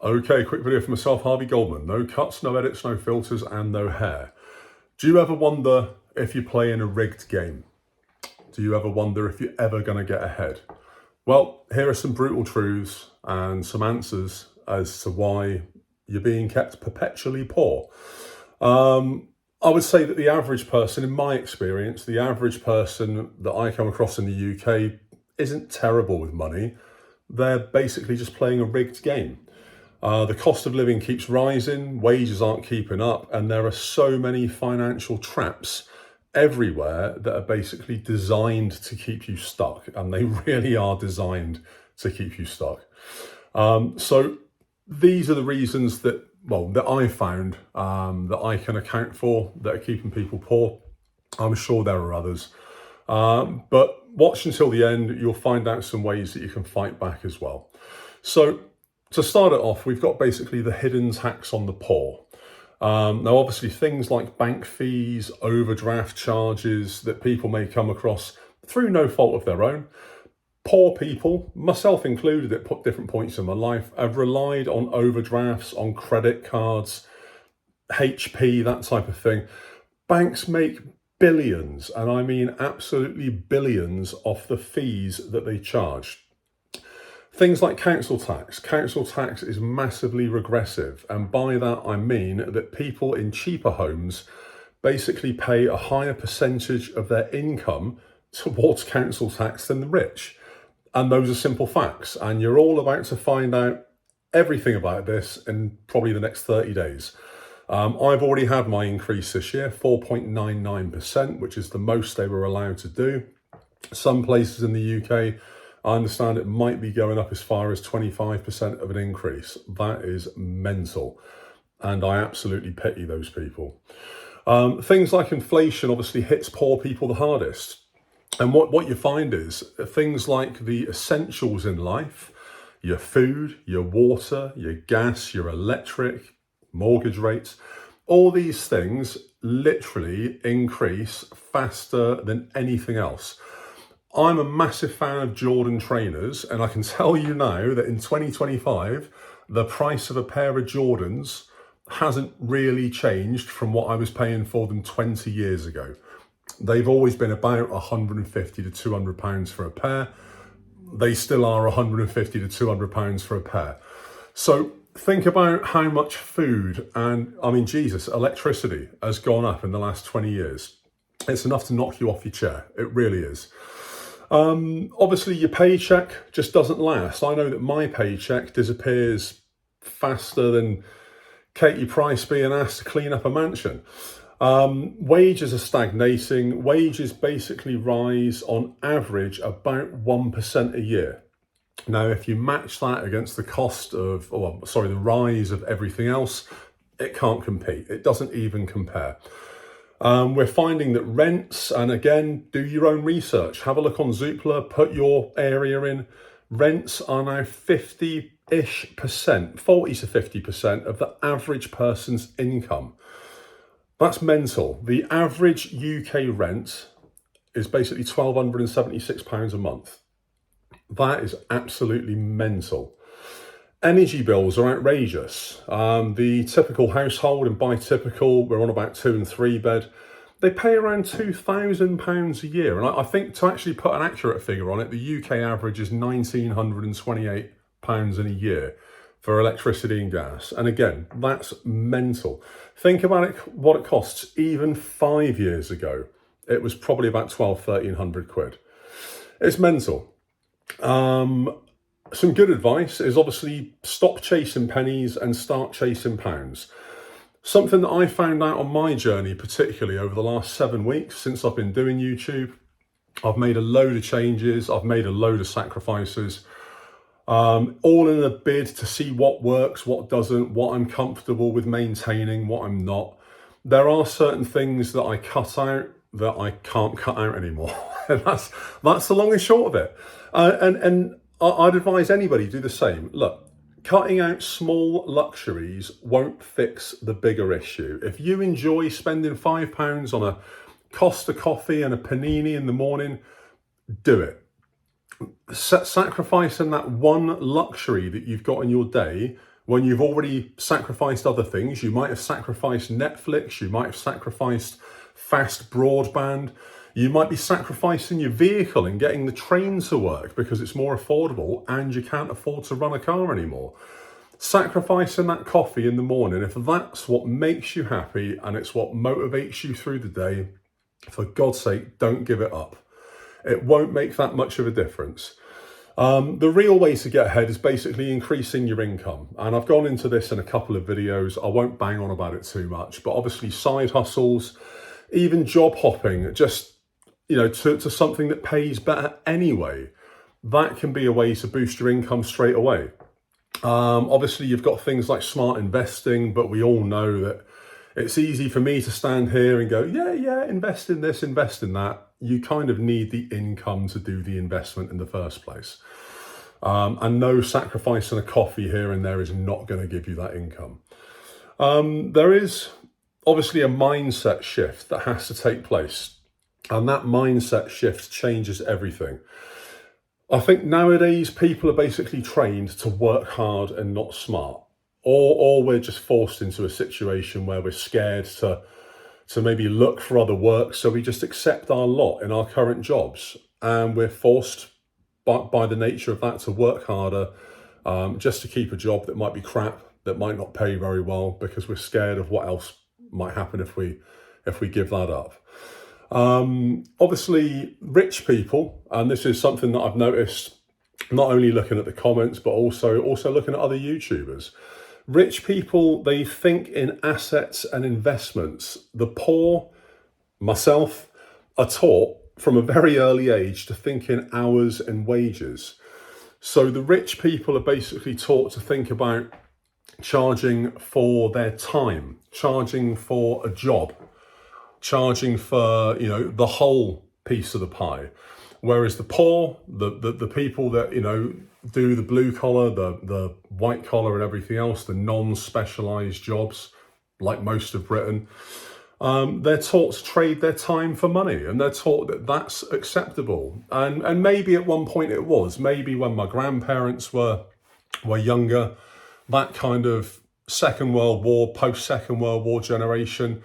Okay, quick video for myself, Harvey Goldman. No cuts, no edits, no filters, and no hair. Do you ever wonder if you play in a rigged game? Do you ever wonder if you're ever going to get ahead? Well, here are some brutal truths and some answers as to why you're being kept perpetually poor. I would say that the average person, in my experience, the average person that I come across in the UK isn't terrible with money. They're basically just playing a rigged game. The cost of living keeps rising, wages aren't keeping up, and there are so many financial traps everywhere that are basically designed to keep you stuck, and they really are designed to keep you stuck. So these are the reasons that I found that I can account for that are keeping people poor. I'm sure there are others, but watch until the end. You'll find out some ways that you can fight back as well. So to start it off, we've got basically the hidden tax on the poor. Now, obviously, things like bank fees, overdraft charges that people may come across through no fault of their own. Poor people, myself included at different points in my life, have relied on overdrafts, on credit cards, HP, that type of thing. Banks make billions, and I mean absolutely billions, off the fees that they charge. Things like council tax. Council tax is massively regressive, and by that I mean that people in cheaper homes basically pay a higher percentage of their income towards council tax than the rich. And those are simple facts, and you're all about to find out everything about this in probably the next 30 days. I've already had my increase this year, 4.99%, which is the most they were allowed to do. Some places in the UK, I understand it might be going up as far as 25% of an increase. That is mental, and I absolutely pity those people. Things like inflation obviously hits poor people the hardest. And what you find is things like the essentials in life, your food, your water, your gas, your electric, mortgage rates, all these things literally increase faster than anything else. I'm a massive fan of Jordan trainers, and I can tell you now that in 2025, the price of a pair of Jordans hasn't really changed from what I was paying for them 20 years ago. They've always been about 150 to 200 pounds for a pair. They still are 150 to 200 pounds for a pair. So think about how much food and, electricity has gone up in the last 20 years. It's enough to knock you off your chair. It really is. Obviously, your paycheck just doesn't last. I know that my paycheck disappears faster than Katie Price being asked to clean up a mansion. Wages are stagnating. Wages basically rise on average about 1% a year. Now, if you match that against the the rise of everything else, it can't compete. It doesn't even compare. We're finding that rents, and again, do your own research. Have a look on Zoopla, put your area in. Rents are now 50-ish%, 40 to 50% of the average person's income. That's mental. The average UK rent is basically £1,276 a month. That is absolutely mental. Energy bills are outrageous. The typical household, and by typical, we're on about 2 and 3 bed, they pay around £2,000 a year. And I think to actually put an accurate figure on it, the UK average is £1,928 in a year for electricity and gas. And again, that's mental. Think about it, what it costs. Even 5 years ago, it was probably about 1,200-1,300 quid. It's mental. Some good advice is obviously stop chasing pennies and start chasing pounds. Something that I found out on my journey, particularly over the last 7 weeks since I've been doing YouTube, I've made a load of changes, I've made a load of sacrifices, all in a bid to see what works, what doesn't, what I'm comfortable with maintaining, what I'm not. There are certain things that I cut out that I can't cut out anymore. that's the long and short of it. And I'd advise anybody do the same. Look, cutting out small luxuries won't fix the bigger issue. If you enjoy spending £5 on a Costa coffee and a panini in the morning, do it. Sacrificing that one luxury that you've got in your day when you've already sacrificed other things. You might have sacrificed Netflix, you might have sacrificed fast broadband, you might be sacrificing your vehicle and getting the train to work because it's more affordable and you can't afford to run a car anymore. Sacrificing that coffee in the morning, if that's what makes you happy and it's what motivates you through the day, for God's sake, don't give it up. It won't make that much of a difference. The real way to get ahead is basically increasing your income. And I've gone into this in a couple of videos. I won't bang on about it too much, but obviously side hustles, even job hopping, just, to something that pays better anyway, that can be a way to boost your income straight away. Obviously you've got things like smart investing, but we all know that it's easy for me to stand here and go, yeah, invest in this, invest in that. You kind of need the income to do the investment in the first place. And no sacrificing a coffee here and there is not going to give you that income. There is obviously a mindset shift that has to take place. And that mindset shift changes everything. I think nowadays people are basically trained to work hard and not smart. Or we're just forced into a situation where we're scared to maybe look for other work, so we just accept our lot in our current jobs, and we're forced by the nature of that to work harder just to keep a job that might be crap, that might not pay very well, because we're scared of what else might happen if we give that up. Obviously, rich people, and this is something that I've noticed not only looking at the comments but also looking at other YouTubers. Rich people, they think in assets and investments. The poor, myself, are taught from a very early age to think in hours and wages. So the rich people are basically taught to think about charging for their time, charging for a job, charging for, the whole piece of the pie. Whereas the poor, the people that, do the blue collar, the white collar and everything else, the non-specialised jobs, like most of Britain, they're taught to trade their time for money, and they're taught that that's acceptable. And maybe at one point it was. Maybe when my grandparents were younger, that kind of Second World War, post-Second World War generation,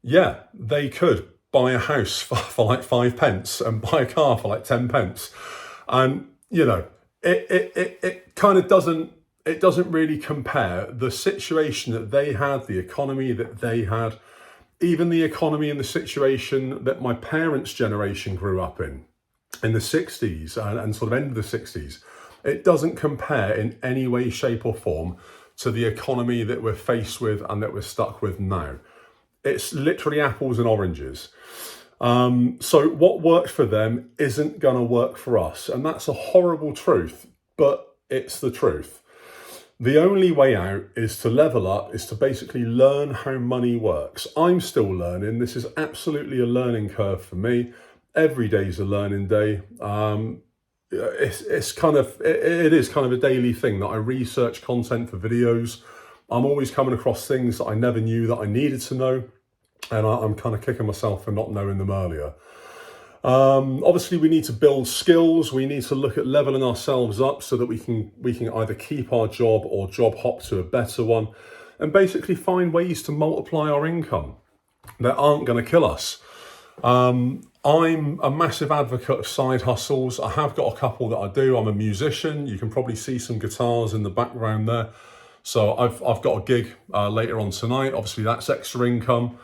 yeah, they could buy a house for like 5 pence and buy a car for like 10 pence. And, it kind of doesn't really compare the situation that they had, the economy that they had, even the economy and the situation that my parents' generation grew up in the 60s and sort of end of the 60s. It doesn't compare in any way, shape or form to the economy that we're faced with and that we're stuck with now. It's literally apples and oranges. So what worked for them isn't going to work for us. And that's a horrible truth, but it's the truth. The only way out is to level up, is to basically learn how money works. I'm still learning. This is absolutely a learning curve for me. Every day's a learning day. It is kind of a daily thing that I research content for videos. I'm always coming across things that I never knew that I needed to know. And I'm kind of kicking myself for not knowing them earlier. Obviously, we need to build skills. We need to look at leveling ourselves up so that we can either keep our job or job hop to a better one, and basically find ways to multiply our income that aren't going to kill us. I'm a massive advocate of side hustles. I have got a couple that I do. I'm a musician. You can probably see some guitars in the background there. So I've got a gig later on tonight. Obviously, that's extra income.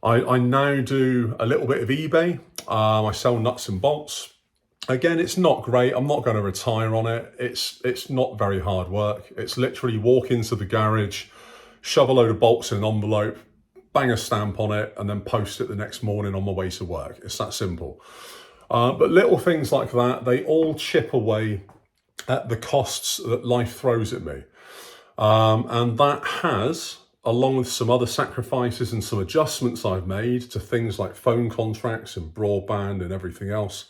I now do a little bit of eBay. I sell nuts and bolts. Again, it's not great. I'm not going to retire on it. It's not very hard work. It's literally walk into the garage, shove a load of bolts in an envelope, bang a stamp on it, and then post it the next morning on my way to work. It's that simple. But little things like that, they all chip away at the costs that life throws at me. And that has, along with some other sacrifices and some adjustments I've made to things like phone contracts and broadband and everything else,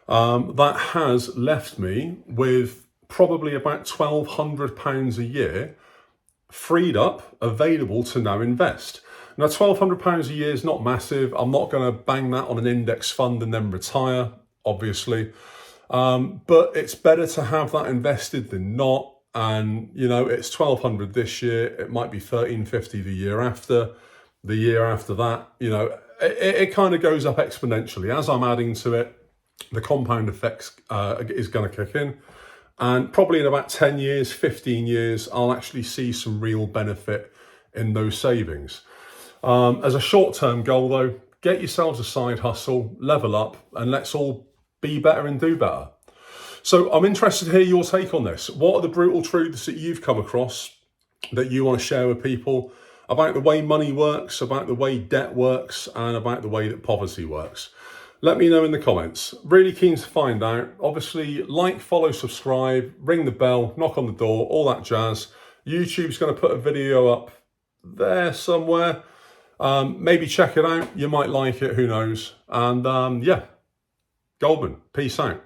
that has left me with probably about £1,200 a year freed up, available to now invest. Now, £1,200 a year is not massive. I'm not going to bang that on an index fund and then retire, obviously. But it's better to have that invested than not. and you know it's 1,200 this year. It might be 1,350 the year after that. You know, it kind of goes up exponentially as I'm adding to it. The compound effects is going to kick in, and probably in about 10 years, 15 years, I'll actually see some real benefit in those savings. As a short-term goal, though, get yourselves a side hustle, level up, and let's all be better and do better. So I'm interested to hear your take on this. What are the brutal truths that you've come across that you want to share with people about the way money works, about the way debt works, and about the way that poverty works? Let me know in the comments. Really keen to find out. Obviously, like, follow, subscribe, ring the bell, knock on the door, all that jazz. YouTube's going to put a video up there somewhere. Maybe check it out. You might like it, who knows. And yeah, Goldman, peace out.